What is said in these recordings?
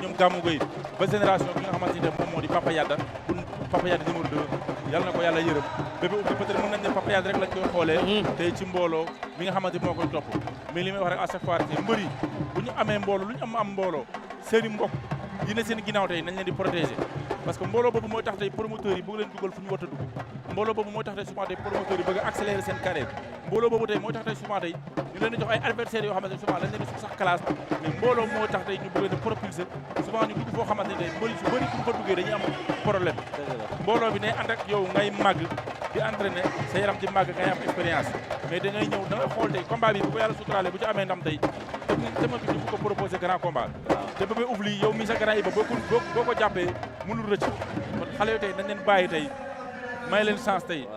ñoom Gamou Gueye ba génération bi nga xamante ne moom moo di Papa Yada Papa Yada numéro 2 yàlla na ko yàlla yërëm bébé ubbi peut-être mën nañ ne Papa Yada rek lañ koy xoolee tey ci mbooloo mi nga xamante moo koy topp mais li may wax rek à chaque fois te mbër yi bu ñu amee mbooloo lu ñu am mbooloo seen i mbokk yi ne seen ginnaaw tey nañ leen di protéger parce que mbooloo boobu mooy tax tey promoteurs yi bëgg leen dugal fu ñu war a dugg mbooloo boobu mooy tax tey souvent tey promoteurs yi bëgg a accélérer seen carrière mbooloo boobu tey mooy tax tey souvent tey ñu leen di jox ay adversaires yoo xamante ne souvent lañ leen di suuf sax classe mais mbooloo moo tax tey ñu bëgg leen a propulser souvent ñu dugg foo xamante ne tey mbëri su bëri pour fa duggee dañuy am problème mbooloo bi ne ànd ak yow ngay màgg di entraîner sa yaram di màgg ngay am expérience mais da ngay ñëw da ngay xool tey combat bi bu ko yàlla suturaale bu ci amee ndam tey tema bi ñu ko proposé grand combat te bébé oubli yow mi sa grand yi ba boo ko jàppee mënul rëcc kon xale yooyu tey nañ leen bàyyi tey may leen chance tey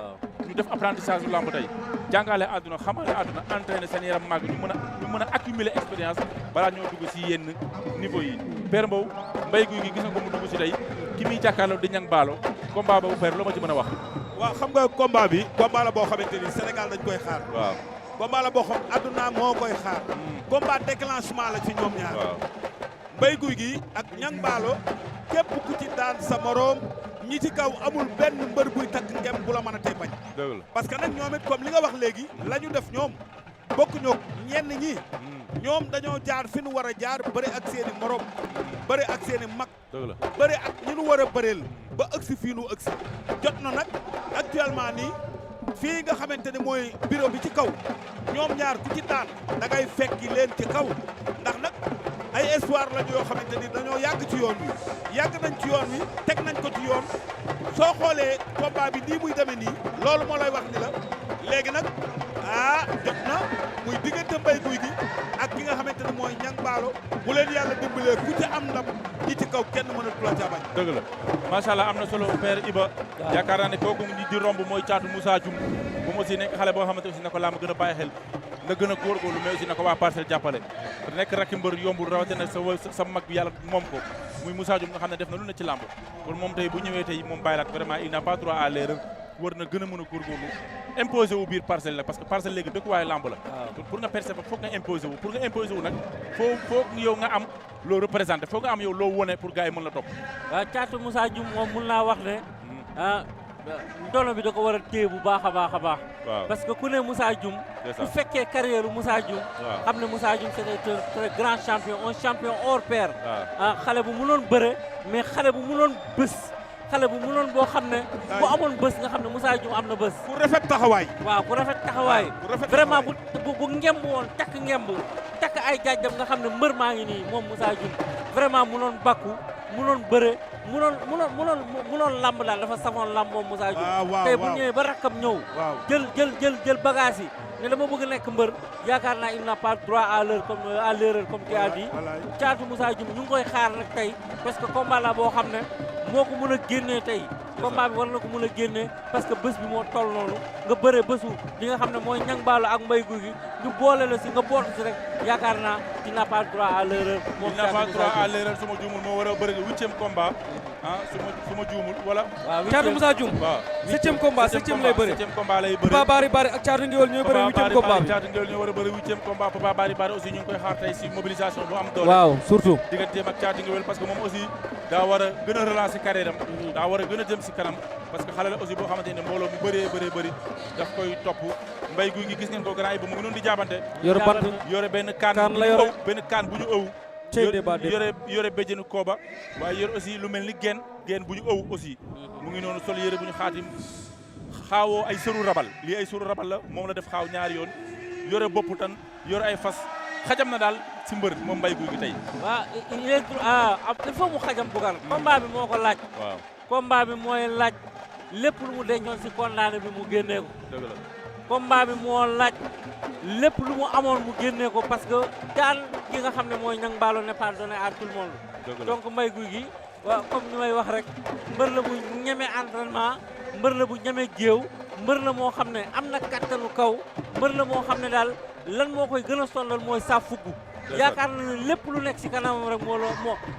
ñu def apprentissage bu lamb tey jàngale àdduna xamale àdduna entraîner seen yaram màgg ñu mën a accumuler expérience balaa ñoo dugg si yenn niveau yi Père Mbow Mbaye Gouy Gui gis nga ko mu dugg si tey ki muy jàkkaarloo di ñang baalo combat boobu Père loo ma ci mën a wax waaw xam nga combat bi combat la boo xamante ni Sénégal dañ koy xaar waaw combat la boo xam àdduna moo koy xaar combat déclenchement la ci ñoom ñaar waaw Mbaye Gouy Gui ak ñang baalo képp ku ci daan sa moroom ñi ci kaw amul benn mbër buy takk ngem bu la mën a tey bañ dëgg la parce que nag ñoom it comme li nga wax léegi la ñu def ñoom bokk ñoo ñenn ñi ñoom dañoo jaar fi nu war a jaar bëri ak seen i morom bëri ak seen i mag dëgg la bëri ak ñi nu war a bëreel ba ëgsi fii nu ëgsi jot na nag actuellement nii fii nga xamante ne mooy bureau bi ci kaw ñoom ñaar ku ci daan da ngay fekki leen ci kaw ndax nag ay espoir lañu yoo xamante ni dañoo yàgg ci yoon wi yàgg nañ ci yoon wi teg nañ ko ci yoon soo xoolee combat bi nii muy demee nii loolu moo lay wax ni la léegi nag jot na muy diggante Mbaye Gouy Gui ak ki nga xamante ne mooy ñang baalo bu leen yàlla dimbalee ku ci am ndam ñi ci kaw kenn mënatu la ca bañ dëgg la macha allah am na solo Père Iba yaakaar naa ne kooku ñi di romb mooy caatu Moussa Dioum moom aussi nekk xale boo xamante aussi na ko laa ma gën a bàyyi xel nga gën a góorgóorlu mais aussi na ko waa Parcelles jàppale nekk rakki mbër yombul rawatina sa mag bi yàlla moom ko muy Moussa Dioum nga xam ne def na lu ne ci làmb kon moom tey bu ñëwee tey moom bàyyilaat vraiment il n'a pas droit à l'erreur war na gën a mën a góorgóorlu imposé wu biir Parcelles la parce que Parcelles léegi dëkkuwaayu làmb la pour nga percer foog nga imposé wu pour nga imposé wu nag foog yow nga am loo représenté foog nga am yow loo wone pour gars yi mën la topp waaw caatu Moussa Dioum moom mun naa wax ne ndono bi da ko war a téye bu baax a baax a baax parce que ku ne Moussa Dioum ku fekkee carrière Moussa Dioum xam ne Moussa Dioum c'est un très grand champion un champion hors pair xale bu mënoon bëre mais xale bu mënoon bés xale bu mënoon boo xam ne bu amoon bés nga xam ne Moussa Dioum am na bés ku rafet taxawaay waaw ku rafet taxawaay vraiment bu ngemb woon takk ngemb takk ay jaajam nga xam ne mbër maa ngi nii moom Moussa Dioum vraiment mënoon bakku mënoon bëre mënoon lamb daal dafa safoon lamb moom Moussa Dioum tey bu ñëwee ba rakkam ñëw jël bagage yi ne dama bëgg nekk mbër yaakaar naa il n'a pas droit à l'erreur comme tu as dit caatu Moussa Dioum ñu ngi koy xaar nag tey parce que combat la boo xam ne moo ko mën a génnee tey combat bi war na ko mën a génnee parce que bés bi moo toll noonu nga bëre bésu li nga xam ne mooy ñang baalo ak Mbaye Gouy Gui ñu boole la si nga bootu si rek yaakaar naa il n'a pas droit à l'erreur moom il n'a pas droit à l'erreur su ma juumul moo war a bëri 8e combat su ma juumul wala Caatu Moussa Dioum waaw 7e combat 7e lay bëri 7e combat lay bëri Papa Bari Bari ak Caatu Ngéwél ñooy bëri 8e combat bi Caatu Ngéwél ñoo war a bëri 8e combat Papa Bari Bari aussi ñu ngi koy xaar tey si mobilisation bu am doole waaw surtout digganteem ak Caatu Ngéwél parce que moom aussi daa war a gën a relancer carrière am daa war a gën a jëm si kanam parce que xale la aussi boo xamante ne mbooloo mu bëri daf koy topp Mbaye Gouy Gui gis ngeen ko grand yi ba mu ngi noonu di jaabante yore benn kaan bu ñu ëw yore béjjënu kooba waaye yore aussi lu mel ni geen bu ñu ëw aussi mu ngi noonu sol yére bu ñu xaatim xaawoo ay sëru rabal lii ay sëru rabal la moom la def xaaw ñaari yoon yore bopp tan yore ay fas xajam na daal si mbër moom Mbaye Gouy Gui tey waaw il faut mu xajam bugar combat bi moo ko laaj waaw combat bi mooy laaj lépp lu mu dencoon si condamné bi mu génnee ko dëgg la combat bi moo laaj lépp lu mu amoon mu génnee ko parce que daan ki nga xam ne mooy ñang baalo n'est pas donné à tout le monde donc Mbaye Gouy Gui waaw comme ni may wax rek mbër la bu ñeme entraînement mbër la bu ñeme géew mbër la moo xam ne am na kattanu kaw mbër la moo xam ne daal lan moo koy gën a sondal mooy saa fugg yaakaar na ne lépp lu nekk si kanamam rek moo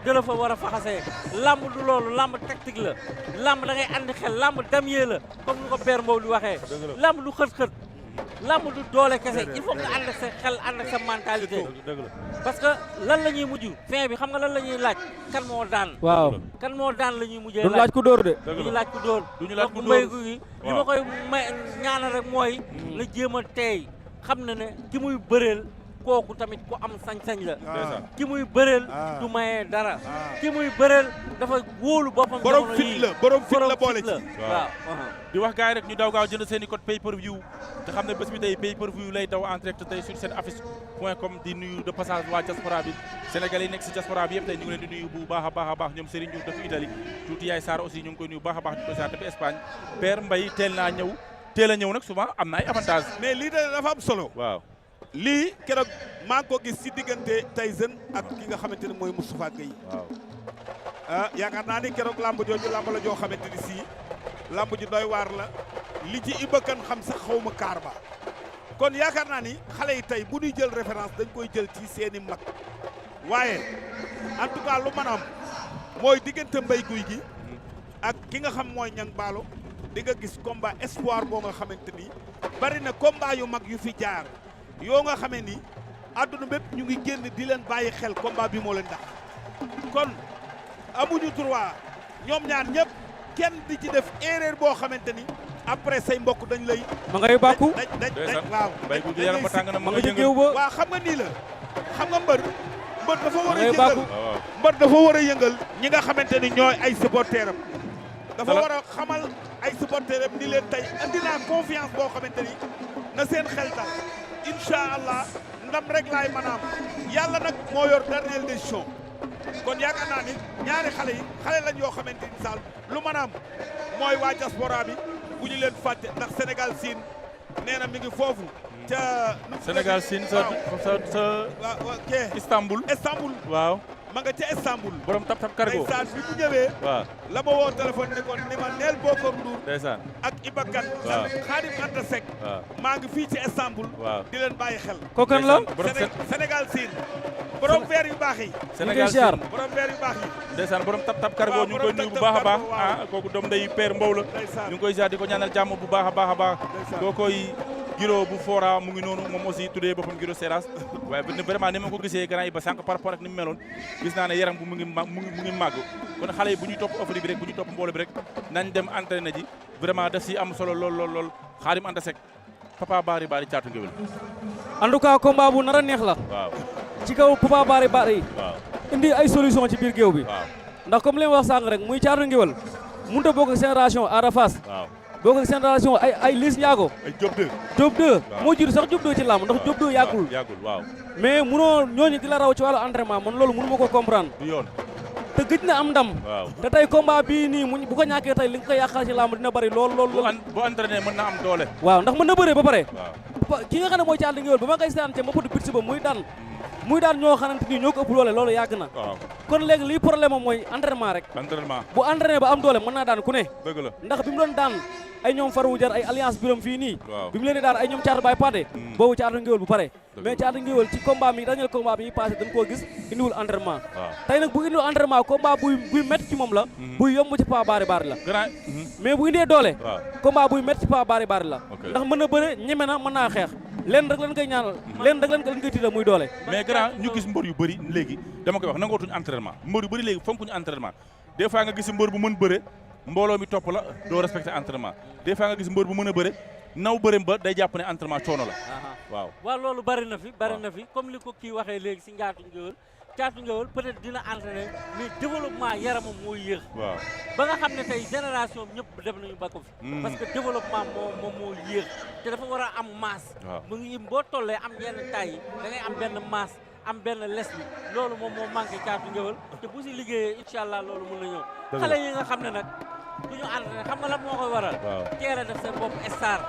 dala fa war a faxasee lamb du loolu lamb tactique la lamb da ngay andi xel lamb damier la comme ni ko Père Mbow di waxee lamb du xët-xët lamb du doole kese il faut nga ànd ak sa xel ànd ak sa mentalité parce que lan la ñuy mujj fin bi xam nga lan la ñuy laaj kan moo daan waaw kan moo daan la ñuy mujjee duñu laaj ku dóor de duñu laaj ku dóor duñu laaj ku dóor mbéy gi li ma koy may ñaanal rek mooy na jéem a teey xam na ne ki muy bëreel kooku tamit ku am sañ-sañ la ki muy bëreel du mayee dara ki muy bëreel dafa wóolu boppam borom fit la borom fit la boole ci waaw di wax gars yi rek ñu daw gaaw jënd seen i code pay per view te xam ne bés bi tey pay per view lay daw en direct tey sur seen affiche.com di nuyu de passage waa diaspora bi sénégalais yi nekk si diaspora bi yëpp tey ñu ngi leen di nuyu bu baax a baax ñoom Serigne Diouf dafa Italie tuuti yaay Sarr aussi ñu ngi koy nuyu baax a baax ñu koy Sarr depuis Espagne Père Mbaye teel a ñëw nag souvent am na ay avantage mais lii dafa am solo waaw lii keroog maa ngi ko gis ci diggante Tyson ak ki nga xamante ne mooy Moustapha Gueye waaw yaakaar naa ni keroog lamb jooju lamb la joo xamante ni sii lamb ji doy waar la li ci Ibakan xam sax xawma kaar ba kon yaakaar naa ni xale yi tey bu ñuy jël référence dañ koy jël ci seeni mag waaye en tout cas lu mën a am mooy diggante Mbaye Gouye Gui ak ki nga xam mooy Niang Ballo di nga gis combat espoir boo nga xamante ni bari na combat yu mag yu fi jaar yoo nga xamee ni àdduna bépp ñu ngi génn di leen bàyyi xel combat bi moo leen ndax kon amuñu droit ñoom ñaar ñëpp kenn di ci def erreur boo xamante ni après say mbokk dañ lay ma ngay bàkku dañ waaw Mbaye Gouye Gui yaram ba tàng na ma nga ci géew ba waaw xam nga nii la xam nga mbër dafa war a ngay yëngal bàkku mbër dafa war a yëngal ñi nga xamante ni ñooy ay supporteram dafa war a xamal ay supporteram ni leen tey andi naa confiance boo xamante ni na seen xel dal incha allah ndam rek laay mën a am yàlla nag moo yor dernière décision kon yaakaar naa ni ñaari xale lañ yoo xamante ni saal lu mën a am mooy waa diaspora bi bu ñu leen fàtte ndax Sénégal siin nee na mi ngi foofu ca Sénégal siin sa Istanbul waaw ma nga ca Istanbul borom tap cargo ndeysaan bi mu ñëwee waaw la ma woo téléphone ne ko ni ma neel Bokar Ndour ndeysaan ak Ibakan waaw Khadim Anta Seck maa ngi fii ci Istanbul di leen bàyyi xel kookan la Sénégal siin borom verre yu baax yi Sénégal siin borom verre yu baax yi ndeysaan borom tap cargo ñu ngi koy nuyu bu baax a baax kooku doom day Père Mbow la ñu ngi koy ziar di ko ñaanal jàmm bu baax a baax koo koy Giro bu Fora mu ngi noonu moom aussi tuddee boppam Giro Seras waaye vraiment ni ma ko gisee grand yi ba sànq par rapport ak ni mu meloon gis naa ne yaram bu mu ngi màgg kon xale yi bu ñuy topp offre bi rek bu ñuy topp mbooloo bi rek nañ dem entraîné ji vraiment daf si am solo lool Khadim Anta Seck Papa Bari caatu ngéwél en tout cas combat bu nar a neex la waaw ci kaw Papa Bari waaw indi ay solution ci biir géew bi waaw ndax comme li ma wax sànq rek muy caatu ngéwél mënut a bokk ak génération Ada Fass waaw bokk ak génération ay Liss Ndiago ay Diop 2 moo jiitu sax Diop 2 ci làmb ndax Diop 2 yàggul waaw mais munoo ñooñu di la raw ci wàllu entraînement man loolu mënu ma ko comprendre du yoon te gëj na am ndam waaw te tey combat bii nii mu bu ko ñàkkee tey li nga koy yàqal ci làmb dina bari lool bu entraîné mën na am doole waaw ndax mën na bëree ba pare waaw ki nga xam ne mooy caatu ngéwél ba ma koy seetaan ca mbappatu bitsi ba muy daan ñoo xamante ni ñoo ko ëpp doole loolu yàgg na kon léegi lii problème am mooy entraînement rek bu entraîné ba am doole mën naa daan ku ne dëgg la ndax bi mu doon daan ay ñoom faru jar ay alliance biram fii nii waaw bi mu leen di daan ay ñoom caatu baay paate boobu caatu ngéwél bu pare mais caatu ngéwél ci combat mi dañu combat bi passé dañ koo gis indiwul entraînement tey nag bu indiwul entraînement combat buy métti ci moom la buy yomb ci Papa Bari la mais bu indee doole combat buy métti ci Papa Bari la ndax mën na bëre ñeme na mën naa xeex leen rek lañ koy ñaanal leen rek lañ koy tiital muy doole mais grand ñu gis mbër yu bëri léegi dama koy wax nangootuñu entraînement mbër yu bëri léegi fonkuñu entraînement des fois nga gis mbër bu mën bëre mbooloo mi topp la doo respecté entraînement des fois nga gis mbër bu mën a bëre naw bërëm ba day jàpp ne entraînement coono la waaw loolu bari na fi comme li ko kii waxee léegi si caatu ngéwél peut-être dina entraîné mais développement yaramam moo yéex ba nga xam ne tey génération ñëpp def nañu ba ko fi parce que développement moom moo yéex te dafa war a am masse mu ngi boo tollee am yenn taille yi da ngay am benn masse am benn les bi loolu moom moo manqué caatu ngéwél te bu si liggéeyee incha allah loolu mën na ñëw xale yi nga xam ne nag du ñu entraîné xam nga lan moo koy waral teel a def seen bopp star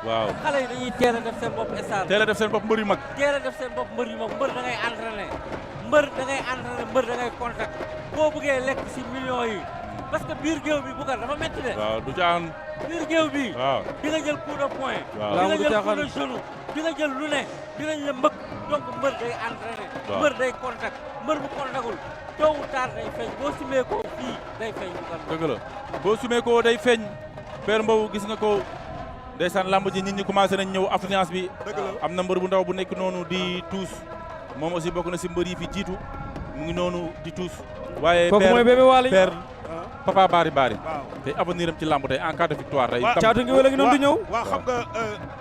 xale yi dañuy teel a def seen bopp star teel a def seen bopp mbër yu mag teel a def seen bopp mbër yu mag mbër da ngay entraîné mbër da ngay contact boo bëggee lekk si millions yi parce que biir géew bi Boucar dafa métti de du caaxaan biir géew bi di nga jël coup de poing di nga jël coup de genou di nga jël lu ne dinañ la mbëkk donc mbër day entraîné mbër day contact mbër bu contactul tôt ou tard day feeñ boo simee ko fii day feeñ Boucar dëgg la boo simee ko day feeñ Père Mbow gis nga ko ndeysaan lamb ji nit ñi commencé nañ ñëw affluence bi dëgg la am na mbër bu ndaw bu nekk noonu di tuus moom aussi bokk na si mbër yi fi jiitu mu ngi noonu di tuus waaye kooku mooy Bébé Waly père Papa Bari waaw tey avenir am ci lamb tey en cas de victoire tey Caatu Ngéwél a ngi noonu di ñëw waaw xam nga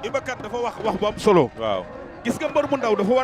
Iba Kane dafa wax bu am solo waaw gis nga mbër mu ndaw dafa war